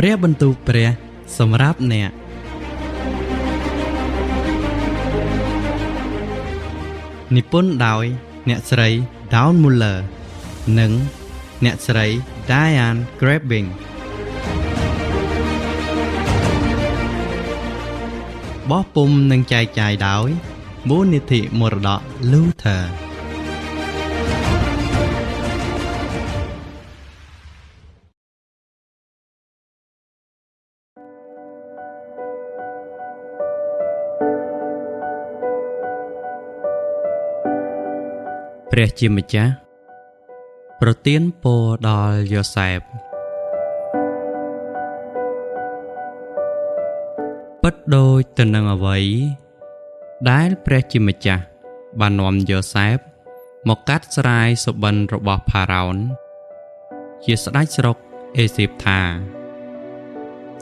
ព្រះបន្ទូលព្រះសម្រាប់អ្នកនិពន្ធដោយអ្នកស្រី Dawn Muller និងអ្នកស្រី Diane Grabbing បោះពុម្ពនិងចែកចាយដោយមូលនិធិមរតក Lutherព្រះជាម្ចាស់ប្រទានពរដល់យ៉ូសែបពិតដូចទៅនឹងអ្វីដែលព្រះជាម្ចាស់បាននាំយ៉ូសែបមកកាត់ស្រាយសុបិនរបស់ផារ៉ោនជាស្ដេចស្រុកអេស៊ីបថា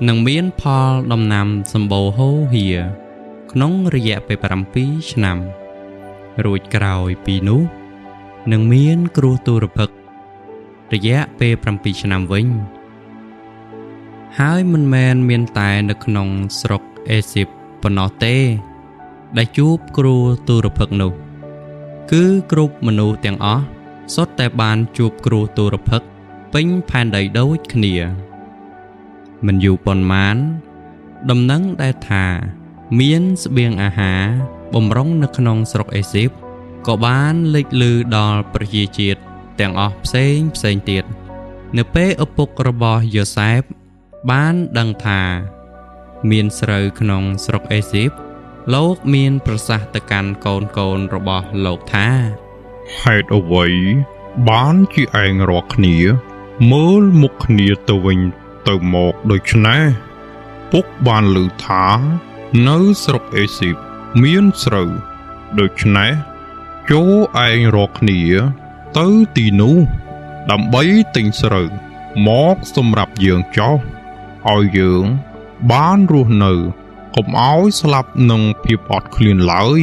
នឹងមានផលដំណាំសម្បូរហូរហៀក្នុងរយៈពេល7ឆ្នាំរួចក្រោយពីនោះនឹងមានគ្រោះទុរភិក្សរយៈពេល7ឆ្នាំវិញហើយមិនមែនមានតែនៅក្នុងស្រុកអេស៊ីបប៉ុណ្ណោះទេដែលជួបគ្រោះទុរភិក្សនោះគឺគ្រប់មនុស្សទាំងអស់សុទ្ធតែបានជួបគ្រោះទុរភិក្សពេញផែនដីដូចគ្នាមិនយូរប៉ុន្មានដំណឹងដែលថាមានស្បៀងអាហារបម្រុងនៅក្នុងស្រុកអេស៊ីបក៏បានលេចលឺដល់ប្រជាជាតិទាំងអស់ផ្សេងទៀតនៅពេលឪពុករបស់យ៉ូសែបបានដឹងថាមានស្រូវក្នុងស្រុកអេស៊ីបលោកមានប្រសាសន៍ទៅកាន់កូនរបស់លោកថាហេតុអ្វីបានជាឯងរាល់គ្នាមើលមុខគ្នាទៅវិញទៅមកដូច្នេះពុកបានឮថានៅស្រុកអេស៊ីបមានស្រូវដូច្នេះចូលឯងរកគ្នាទៅទីនោះដើម្បីទិញស្រូវមកសម្រាប់យើងចោះឲ្យយើងបានរស់នៅកុំឲ្យស្លាប់នឹងភាពអត់ឃ្លានឡើយ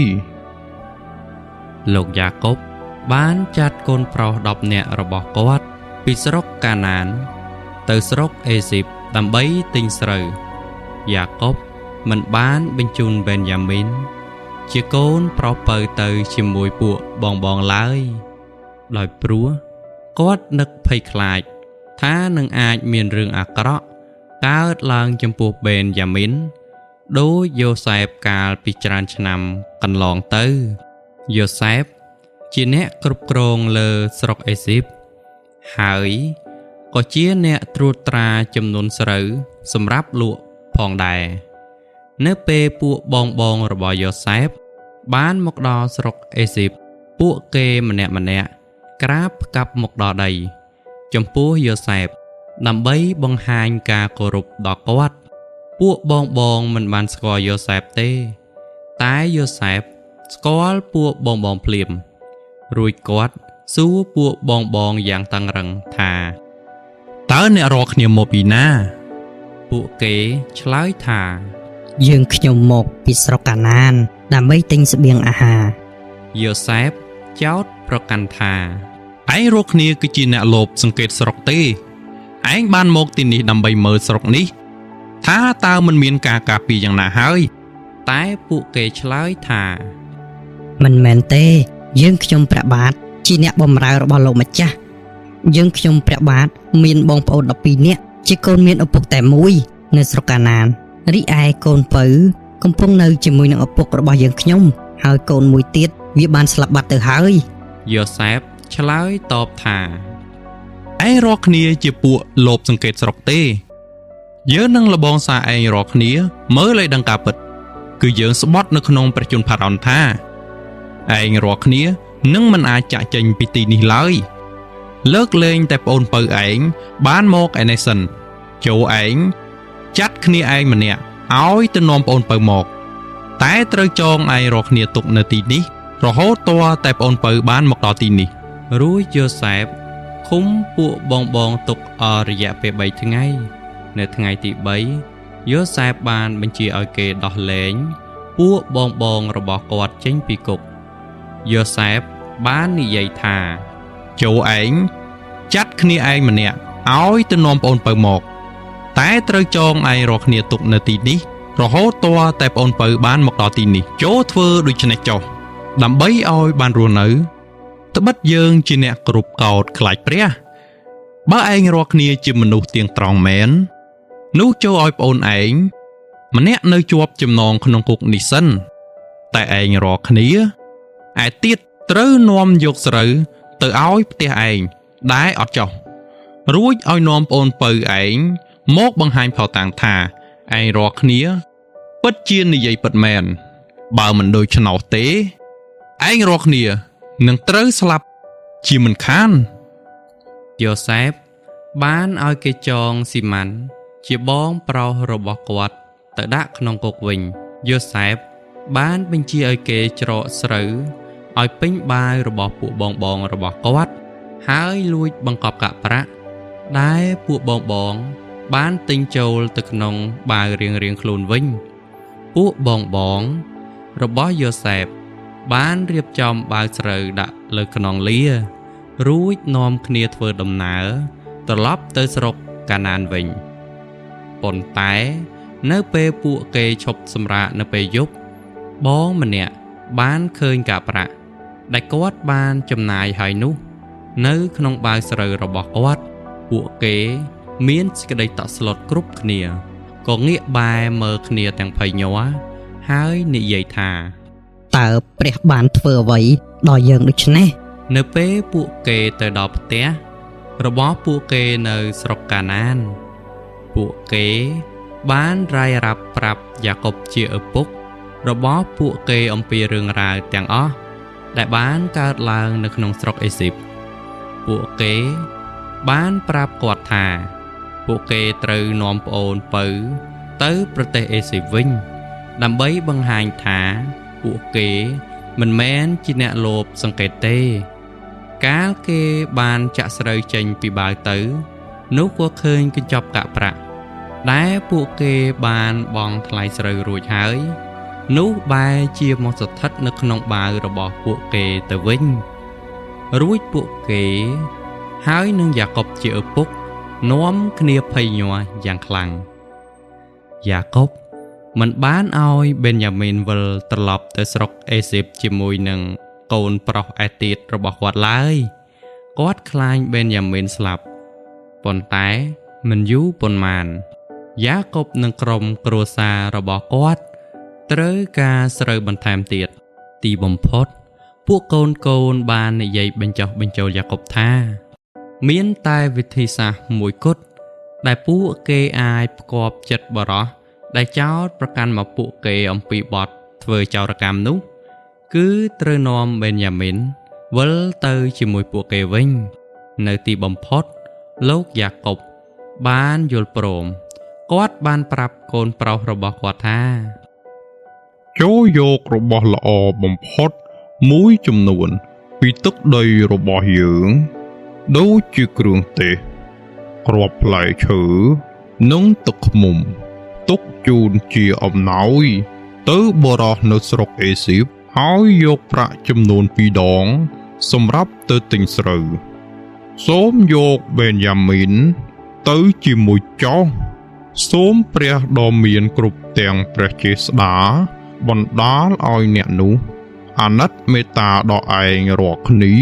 លោកយ៉ាកុបបានចាត់កូនប្រុស10នាក់របស់គាត់ពីស្រុកកាណានទៅស្រុកអេស៊ីបដើម្បីទិញស្រូវយ៉ាកុបមិនបានបញ្ជូនបេនយ៉ាមីនជាកូនប្រុសពៅទៅជាមួយពួកបងឡើយដោយព្រោះគាត់នឹកភ័យខ្លាចថានឹងអាចមានរឿងអាក្រក់កើតឡើងចំពោះបេនយ៉ាមីនដោយយ៉ូសែបកាលពីច្រើនឆ្នាំកន្លងទៅយ៉ូសែបជាអ្នកគ្រប់គ្រងលើស្រុកអេស៊ីបហើយក៏ជាអ្នកត្រួតត្រាចំនួនស្រូវសម្រាប់លក់ផងដែរនៅពេលពួកបងរបស់យ៉ូសែបបានមកដល់ស្រុកអេស៊ីបពួកគេម្នាក់ក្រាបផ្កាប់មកដល់ដីចំពោះយ៉ូសែបដើម្បីបង្ហាញការគោរពដល់គាត់ពួកបងមិនបានស្គាល់យ៉ូសែបទេតែយ៉ូសែបស្គាល់ពួកបងភ្លាមរួចគាត់សួរពួកបងយ៉ាងតឹងរឹងថាតើអ្នករកគ្នាមកពីណាពួកគេឆ្លើយថាយើងខ្ញុំមកពីស្រុកកាណានដើម្បីទិញស្បៀងអាហារយ៉ូសែបចោទប្រកាន់ថាឯងរកគ្នាគឺជាអ្នកលបសង្កេតស្រុកទេឯងបានមកទីនេះដើម្បីមើលស្រុកនេះថាតើមិនមានការការពារយ៉ាងណាហើយតែពួកគេឆ្លើយថាមិនមែនទេយើងខ្ញុំព្រះបាទជាអ្នកបម្រើរបស់លោកម្ចាស់យើងខ្ញុំព្រះបាទមានបងប្អូន12នាក់ជាកូនមានឪពុកតែមួយនៅស្រុកកាណានរីឯកូនពៅកំពុងនៅជាមួយនឹងឪពុករបស់យើងខ្ញុំហើយកូនមួយទៀតវាបានស្លាប់បាត់ទៅហើយយ៉ូសែបឆ្លើយតបថាឯងរកគ្នាជាពួកលបសង្កេតស្រុកទេយើងនឹងលបងសារឯងរកគ្នាមើលឲ្យដឹងការពិតគឺយើងស្បត់នៅក្នុងព្រះជន្មផារ៉ោនថាឯងរកគ្នានឹងមិនអាចចាក់ចេញពីទីនេះឡើយលើកលែងតែប្អូនពៅឯងបានមកឯនេះសិនចូលឯងចាត់គ្នាឯងម្នាក់ឲ្យទៅនាំប្អូនពៅមកតែត្រូវចងឯងរកគ្នាទុកនៅទីនេះរហូតទាល់តែប្អូនពៅបានមកដល់ទីនេះរួចយ៉ូសែបឃុំពួកបងទុកអស់រយៈពេល3ថ្ងៃនៅថ្ងៃទី3យ៉ូសែបបានបញ្ជាឲ្យគេដោះលែងពួកបងរបស់គាត់ចេញពីគុកយ៉ូសែបបាននិយាយថាចូលឯងចាត់គ្នាឯងម្នាក់ឲ្យទៅនាំប្អូនពៅមក តែត្រូវចងឯងរាល់គ្នាទុកនៅទីនេះរហូតទាល់តែប្អូនពៅបានមកដល់ទីនេះចូលធ្វើដូច្នេះចុះដើម្បីឲ្យបានរស់នៅត្បិតយើងជាអ្នកគោរពកោតខ្លាចព្រះបើឯងរាល់គ្នាជាមនុស្សទៀងត្រង់មែននោះចូលឲ្យប្អូនឯងម្នាក់នៅជាប់ចំណងក្នុងគុកនេះសិនតែឯងរាល់គ្នាឯទៀតត្រូវនាំយកស្រូវទៅឲ្យផ្ទះឯងដែលអត់ចោះរួចឲ្យនាំប្អូនពៅឯងមកបង្ហាញផោតាំងថាឯងរាល់គ្នាពិតជានិយាយពិតមែនបើមិនដូច្នោះទេឯងរាល់គ្នានឹងត្រូវស្លាប់ជាមិនខានយូសែបបានឲ្យគេចងស៊ីម៉ាន់ជាបងប្រុសរបស់គាត់ទៅដាក់ក្នុងគុកវិញយូសែបបានបញ្ជាឲ្យគេច្រកស្រូវឲ្យពេញបាវរបស់ពួកបងរបស់គាត់ហើយលួចបង្កប់កាក់ប្រាក់ដែលពួកបងបានទិញចូលទៅក្នុងបាវរៀងខ្លួនវិញពួកបងរបស់យូសែបបានរៀបចំបាវស្រូវដាក់លើខ្នងលារួចនាំគ្នាធ្វើដំណើរត្រឡប់ទៅស្រុកកាណានវិញប៉ុន្តែនៅពេលពួកគេឈប់សម្រាកនៅពេលយប់បងម្នាក់បានឃើញកាក់ប្រាក់ដែលគាត់បានចំណាយហើយនោះនៅក្នុងបាវស្រូវរបស់គាត់ពួកគេមានសេចក្តីតក់ស្លុតគ្រប់គ្នាក៏ងាកបែរមើលគ្នាទាំងភ័យញ័រហើយនិយាយថាតើព្រះបានធ្វើអ្វីដល់យើងដូច្នេះនៅពេលពួកគេទៅដល់ផ្ទះរបស់ពួកគេនៅស្រុកកាណានពួកគេបានរាយរាប់ប្រាប់យ៉ាកុបជាឪពុករបស់ពួកគេអំពីរឿងរ៉ាវទាំងអស់ដែលបានកើតឡើងនៅក្នុងស្រុកអេស៊ីបពួកគេបានប្រាប់គាត់ថាពួកគេត្រូវនាំប្អូនពៅទៅប្រទេសអេស៊ីបវិញដើម្បីបង្ហាញថាពួកគេមិនមែនជាអ្នកលោភសង្កេតទេកាលគេបានចាក់ស្រូវចេញពីបាវទៅនោះក៏ឃើញកញ្ចប់កាក់ប្រាក់ដែលពួកគេបានបង់ថ្លៃស្រូវរួចហើយនោះបែរជាមកស្ថិតនៅក្នុងបាវរបស់ពួកគេទៅវិញរួចពួកគេហើយនឹងយ៉ាកុបជាឪពុកនាំគ្នាភ័យញ័រយ៉ាងខ្លាំងយ៉ាកុបមិនបានឲ្យបេនយ៉ាមីនវិលត្រឡប់ទៅស្រុកអេស៊ីបជាមួយនឹងកូនប្រុសឯទៀតរបស់គាត់ឡើយគាត់ខ្លាចបេនយ៉ាមីនស្លាប់ប៉ុន្តែមិនយូរប៉ុន្មានយ៉ាកុបនិងក្រុមគ្រួសាររបស់គាត់ត្រូវការស្រូវបន្ថែមទៀតទីបំផុតពួកកូនបាននិយាយបញ្ចុះបញ្ចូលយ៉ាកុបថាមានតែវិធីសាស្ត្រមួយគត់ដែលពួកគេអាចផ្គាប់ចិត្តបរោះដែលចោទប្រកាន់មកពួកគេអំពីបទធ្វើចោរកម្មនោះគឺត្រូវនាំបេនយ៉ាមីនវិលទៅជាមួយពួកគេវិញនៅទីបំផុតលោកយ៉ាកុបបានយល់ព្រមគាត់បានប្រាប់កូនប្រុសរបស់គាត់ថាចូលយករបស់ល្អបំផុតមួយចំនួនពីទឹកដីរបស់យើងដូចជាគ្រឿងទេសគ្រាប់ផ្លែឈើនិងទឹកឃ្មុំទុកជូនជាអំណោយទៅបរោះនៅស្រុកអេស៊ីបហើយយកប្រាក់ចំនួន2ដងសម្រាប់ទៅទិញស្រូវសូមយកបេនយ៉ាមីនទៅជាមួយចោះសូមព្រះដ៏មានគ្រប់ទាំងព្រះចេស្តាបណ្ដាលឲ្យអ្នកនោះអាណិតមេត្តាដល់ឯងរាល់គ្នា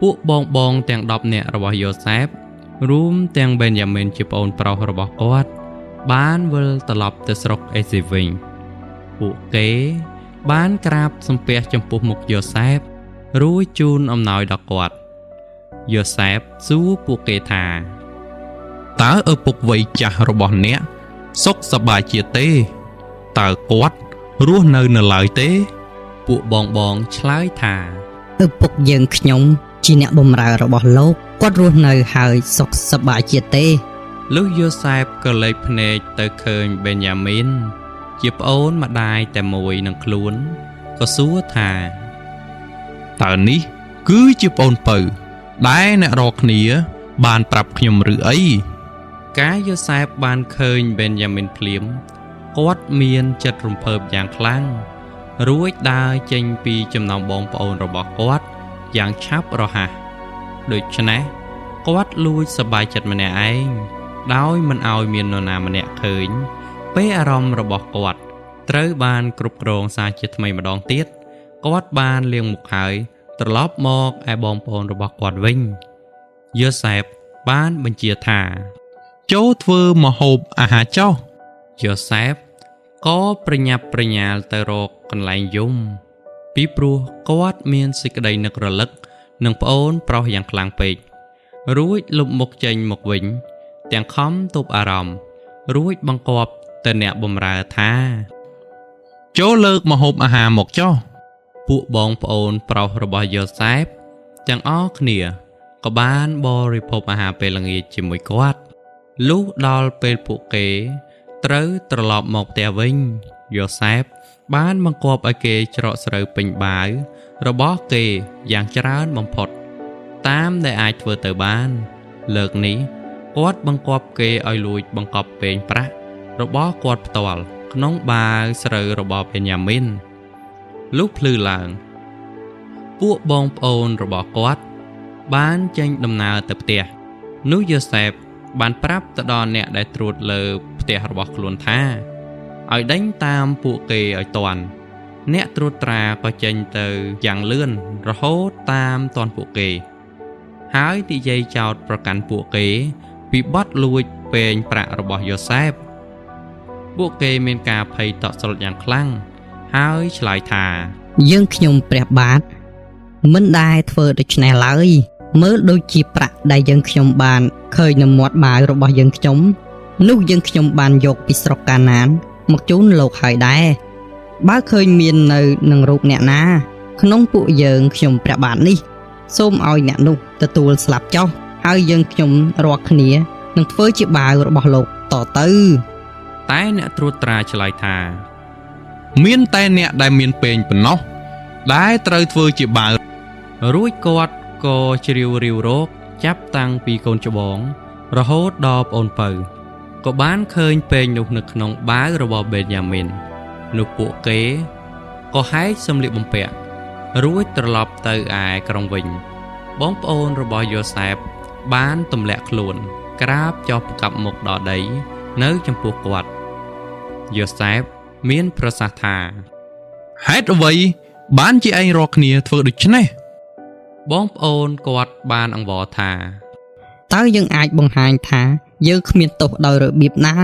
ពួកបងទាំង10នាក់របស់យូសែបរួមទាំងបេនយ៉ាមីនជាប្អូនប្រុសរបស់គាត់បានវិលត្រឡប់ទៅស្រុកអេស៊ីវិញពួកគេបានក្រាបសំពះចំពោះមុខយូសែបរួចជូនអំណោយដល់គាត់យូសែបសួរពួកគេថាតើឪពុកវ័យចាស់របស់អ្នកសុខសប្បាយជាទេតើគាត់រស់នៅឡើយទេពួកបងឆ្លើយថាឪពុកយើងខ្ញុំជាអ្នកបម្រើរបស់លោកគាត់រស់នៅហើយសុខសប្បាយជាទេលុះយូសែបក៏លេចភ្នែកទៅឃើញបេនយ៉ាមីនជាប្អូនម្ដាយតែមួយនឹងខ្លួនក៏សួរថាតើនេះគឺជាប្អូនពៅដែលអ្នករកគ្នាបានប្រាប់ខ្ញុំឬអីកាលយូសែបបានឃើញបេនយ៉ាមីនភ្លាមគាត់មានចិត្តរំភើបយ៉ាងខ្លាំងរួចដើរចេញពីចំណោមបងប្អូនរបស់គាត់យ៉ាងឆាប់រហ័សដូច្នេះគាត់លួចសប្បាយចិត្តម្នាក់ឯង ដោយមិនឲ្យមាននរណាម្នាក់ឃើញពេលអារម្មណ៍របស់គាត់ត្រូវបានគ្រប់គ្រងសារជាថ្មីម្ដងទៀតគាត់បានលាងមុខហើយត្រឡប់មកឯបងប្អូនរបស់គាត់វិញយូសេបបានបញ្ជាថាចូលធ្វើម្ហូបអាហារចុះយូសេបក៏ប្រញាប់ប្រញាល់ទៅរកកន្លែងយំពីព្រោះគាត់មានសេចក្តីនឹករលឹកនឹងប្អូនប្រុសយ៉ាងខ្លាំងពេករួចលុបមុខចេញមកវិញទាំងខំទប់អារម្មណ៍រួចបង្គាប់ទៅអ្នកបម្រើថាចូលលើកម្ហូបអាហារមកចុះពួកបងប្អូនប្រុសរបស់យូសេបទាំងអស់គ្នាក៏បានបរិភោគអាហារពេលល្ងាចជាមួយគាត់លុះដល់ពេលពួកគេត្រូវត្រឡប់មកផ្ទះវិញយូសេបបានបង្គាប់ឲ្យគេច្រកស្រូវពេញបាវរបស់គេយ៉ាងច្រើនបំផុតតាមដែលអាចធ្វើទៅបានលើកនេះគាត់បង្គាប់គេឲ្យលួចបង្កប់ពេងប្រាក់របស់គាត់ផ្ទាល់ក្នុងបាវស្រូវរបស់បេញាមីនលុះភ្លឺឡើងពួកបងប្អូនរបស់គាត់បានចេញដំណើរទៅផ្ទះនោះយូសេបបានប្រាប់ទៅដល់អ្នកដែលត្រួតលើផ្ទះរបស់ខ្លួនថាឲ្យដេញតាមពួកគេឲ្យទាន់អ្នកត្រួតត្រាក៏ចេញទៅយ៉ាងលឿនរហូតតាមទាន់ពួកគេហើយនិយាយចោទប្រកាន់ពួកគេពីបទលួចពេងប្រាក់របស់យូសេបពួកគេមានការភ័យតក់ស្លុតយ៉ាងខ្លាំងហើយឆ្លើយថាយើងខ្ញុំព្រះបាទមិនដែលធ្វើដូច្នេះឡើយមើលដូចជាប្រាក់ដែលយើងខ្ញុំបានឃើញនៅមាត់បាវរបស់យើងខ្ញុំនោះយើងខ្ញុំបានយកពីស្រុកកាណានមកជូនលោកហើយដែរបើឃើញមាននៅនឹងរូបអ្នកណាក្នុងពួកយើងខ្ញុំព្រះបាទនេះសូមឲ្យអ្នកនោះទទួលស្លាប់ចុះហើយយើងខ្ញុំរាល់គ្នានឹងធ្វើជាបាវរបស់លោកតទៅតែអ្នកត្រួតត្រាឆ្លើយថាមានតែអ្នកដែលមានពេងប៉ុណ្ណោះដែលត្រូវធ្វើជាបាវរួចគាត់ក៏ជ្រាវរាវរកចាប់តាំងពីកូនច្បងរហូតដល់ប្អូនពៅក៏បានឃើញពេងនោះនៅក្នុងបាវរបស់បេញាមីននោះពួកគេក៏ហែកសម្លៀកបំពាក់រួចត្រឡប់ទៅឯក្រុងវិញបងប្អូនរបស់យូសេបបានទម្លាក់ខ្លួនក្រាបចុះផ្កាប់មុខដល់ដីនៅចំពោះគាត់យូសេបមានប្រសាសន៍ថាហេតុអ្វីបានជាឯងរាល់គ្នាធ្វើដូច្នេះបងប្អូនគាត់បានអង្វរថាតើយើងអាចបង្ហាញថាយើងគ្មានទោសដោយរបៀបណា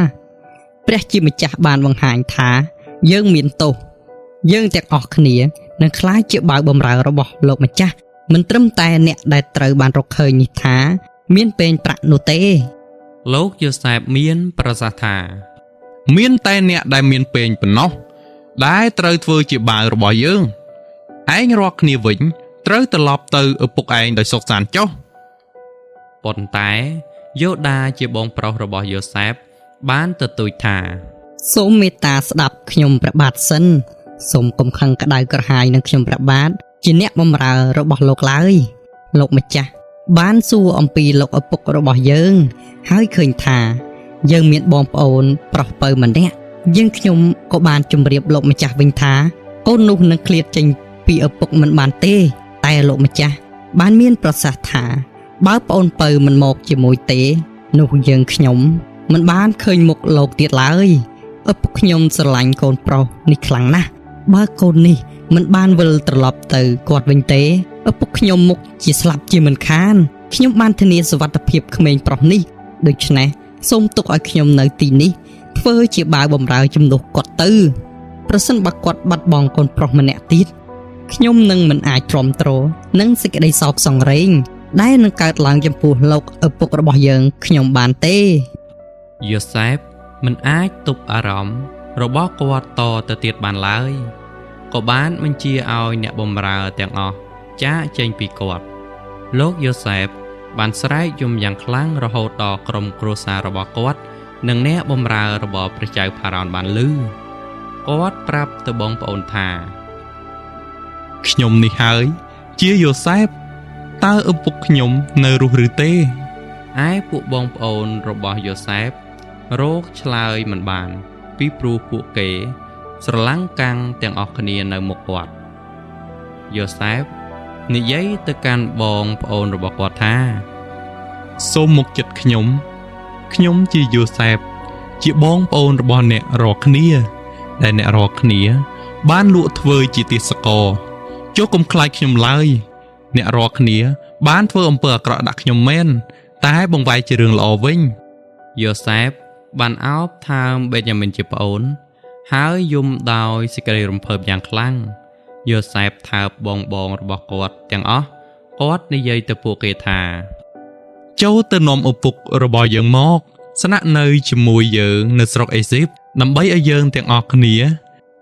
ព្រះជាម្ចាស់បានបង្ហាញថាយើងមានទោសយើងទាំងអស់គ្នានឹងក្លាយជាបាវបម្រើរបស់លោកម្ចាស់មិនត្រឹមតែអ្នកដែលត្រូវបានរកឃើញនេះថាមានពេងប្រាក់នោះទេលោកយូសេបមានប្រសាសន៍ថាមានតែអ្នកដែលមានពេងប៉ុណ្ណោះដែលត្រូវធ្វើជាបាវរបស់យើងឯងរាល់គ្នាវិញត្រូវត្រឡប់ទៅឪពុកឯងដោយសុខសាន្តចុះប៉ុន្តែយូដាជាបងប្រុសរបស់យូសេបបានទទូចថាសូមមេត្តាស្ដាប់ខ្ញុំព្រះបាទសិនសូមកុំខឹងក្តៅក្រហាយនឹងខ្ញុំព្រះបាទជាអ្នកបម្រើរបស់លោកឡើយលោកម្ចាស់បានសួរអំពីលោកឪពុករបស់យើងហើយឃើញថាយើងមានបងប្អូនប្រុសពៅម្នាក់យើងខ្ញុំក៏បានជម្រាបលោកម្ចាស់វិញថាកូននោះនឹងឃ្លាតចេញពីឪពុកមិនបានទេតែលោកម្ចាស់បានមានប្រសាសន៍ថាបើប្អូនពៅមិនមកជាមួយទេនោះយើងខ្ញុំមិនបានឃើញមុខលោកទៀតឡើយឪពុកខ្ញុំស្រឡាញ់កូនប្រុសនេះខ្លាំងណាស់បើកូននេះមិនបានវិលត្រឡប់ទៅគាត់វិញទេឪពុកខ្ញុំមុខជាស្លាប់ជាមិនខានខ្ញុំបានធានាសុវត្ថិភាពក្មេងប្រុសនេះដូច្នេះសូមទុកឲ្យខ្ញុំនៅទីនេះធ្វើជាបាវបម្រើជំនួសគាត់ទៅប្រសិនបើគាត់បាត់បង់កូនប្រុសម្នាក់ទៀតខ្ញុំនឹងមិនអាចទ្រាំទ្រនឹងសេចក្តីសោកសង្រេងដែលនឹងកើតឡើងចំពោះលោកឪពុករបស់យើងខ្ញុំបានទេយូសេបមិនអាចទប់អារម្មណ៍របស់គាត់តទៅទៀតបានឡើយក៏បានបញ្ជាឲ្យអ្នកបម្រើទាំងអស់ចាកចេញពីគាត់លោកយូសេបបានស្រែកយំយ៉ាងខ្លាំងរហូតដល់ក្រុមគ្រួសាររបស់គាត់និងអ្នកបម្រើរបស់ព្រះចៅផារ៉ោនបានឮគាត់ប្រាប់ទៅបងប្អូនថាខ្ញុំនេះហើយជាយូសេបតើឪពុកខ្ញុំនៅរស់ឬទេឯពួកបងប្អូនរបស់យូសេបរកឆ្លើយមិនបានពីព្រោះពួកគេស្រឡាំងកាំងទាំងអស់គ្នានៅមុខគាត់យូសេបនិយាយទៅកាន់បងប្អូនរបស់គាត់ថាសូមមកចិត្តខ្ញុំ ខ្ញុំជាយូសែបជាបងប្អូនរបស់អ្នករាល់គ្នាដែលអ្នករាល់គ្នាបានលក់ធ្វើជាទាសករចុះកុំខ្លាចខ្ញុំឡើយអ្នករាល់គ្នាបានធ្វើអំពើអាក្រក់ដាក់ខ្ញុំមែនតែបង្វែរជារឿងល្អវិញយូសែបបានអោបថើមបេនយ៉ាមីនជាប្អូនហើយយំដោយសេចក្តីរំភើបយ៉ាងខ្លាំងយូសែបថើបបងរបស់គាត់ទាំងអស់គាត់និយាយទៅពួកគេថាចូលទៅនាំឪពុករបស់យើងមកស្នាក់នៅជាមួយយើងនៅស្រុកអេស៊ីបដើម្បីឲ្យយើងទាំងអស់គ្នា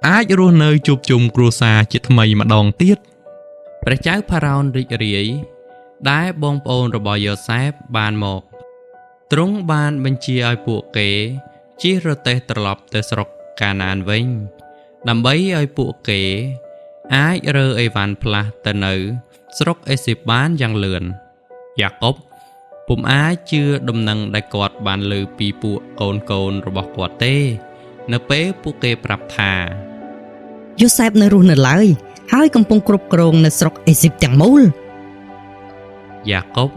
អាចរស់នៅជួបជុំគ្រួសារជាថ្មីម្ដងទៀតព្រះចៅផារ៉ោនរីករាយដែលបងប្អូនរបស់យូសែបបានមកទ្រង់បានបញ្ជាឲ្យពួកគេជិះរទេះត្រឡប់ទៅស្រុកកាណានវិញដើម្បីឲ្យពួកគេអាចរើអេវ៉ាន់ផ្លាស់ទៅនៅស្រុកអេស៊ីបបានយ៉ាងលឿនយ៉ាកុបពុំអាចជឿដំណឹងដែលគាត់បានឮពីពួកកូនរបស់គាត់ទេនៅពេលពួកគេប្រាប់ថាយូសែបនៅរស់នៅឡើយហើយកំពុងគ្រប់គ្រងនៅស្រុកអេស៊ីបទាំងមូលយ៉ាកុប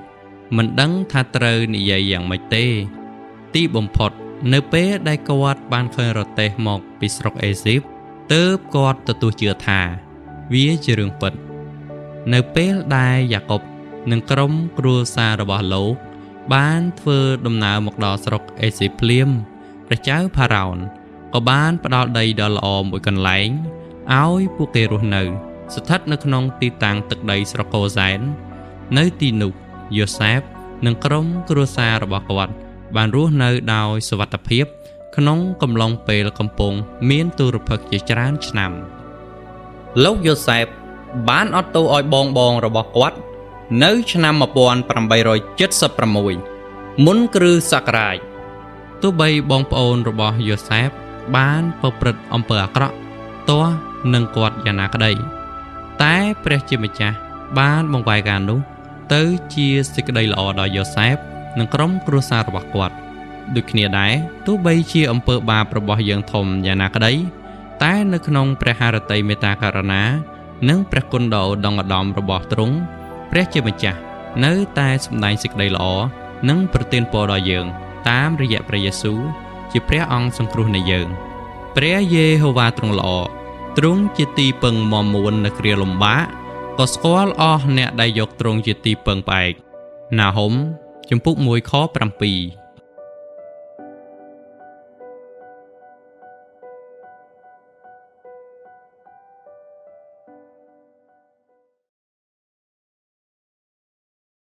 មិនដឹងថាត្រូវនិយាយយ៉ាងម៉េចទេទីបំផុតនៅពេលដែលគាត់បានឃើញរទេះមកពីស្រុកអេស៊ីបទើបគាត់ទទួលជឿថាវាជារឿងពិតនៅពេលដែលយ៉ាកុបនិងក្រុមគ្រួសាររបស់លោកបានធ្វើដំណើរមកដល់ស្រុកអេស៊ីបភ្លាមព្រះចៅផារ៉ោនក៏បានផ្ដល់ដីដ៏ល្អមួយកន្លែងឲ្យពួកគេរស់នៅស្ថិតនៅក្នុងទីតាំងទឹកដីស្រុកកូសែននៅទីនោះយូសែបនិងក្រុមគ្រួសាររបស់គាត់បានរស់នៅដោយសុវត្ថិភាពក្នុងកំឡុងពេលកំពុងមានទុរភិក្សជាច្រើនឆ្នាំលោកយូសែបបានអត់ទោសឲ្យបងរបស់គាត់នៅឆ្នាំ1876មុនគ្រិស្តសករាជទោះបីបងប្អូនរបស់យូសែបបានប្រព្រឹត្តអំពើអាក្រក់ទាស់នឹងគាត់យ៉ាងណាក្តីតែព្រះជាម្ចាស់បានបង្វែរការនោះទៅជាសេចក្តីល្អដល់យូសែបនិងក្រុមគ្រួសាររបស់គាត់ដូចគ្នាដែរទោះបីជាអំពើបាបរបស់យើងធំយ៉ាងណាក្តីតែនៅក្នុងព្រះハរតីមេត្តាករុណានិងព្រះគុណដ៏ឧត្តមឧត្តមរបស់ទ្រង់ព្រះជាម្ចាស់នៅតែសម្ដែងសេចក្តីល្អនិងប្រទានពរដល់យើងតាមរយៈព្រះយេស៊ូវជាព្រះអង្គសង្គ្រោះនៃយើងព្រះយេហូវ៉ាទ្រង់ល្អទ្រង់ជាទីពឹងមាំមួននៅគ្រាលំបាកក៏ស្គាល់អស់អ្នកដែលយកទ្រង់ជាទីពឹងផ្អែកណាហុំជំពូក1ខ7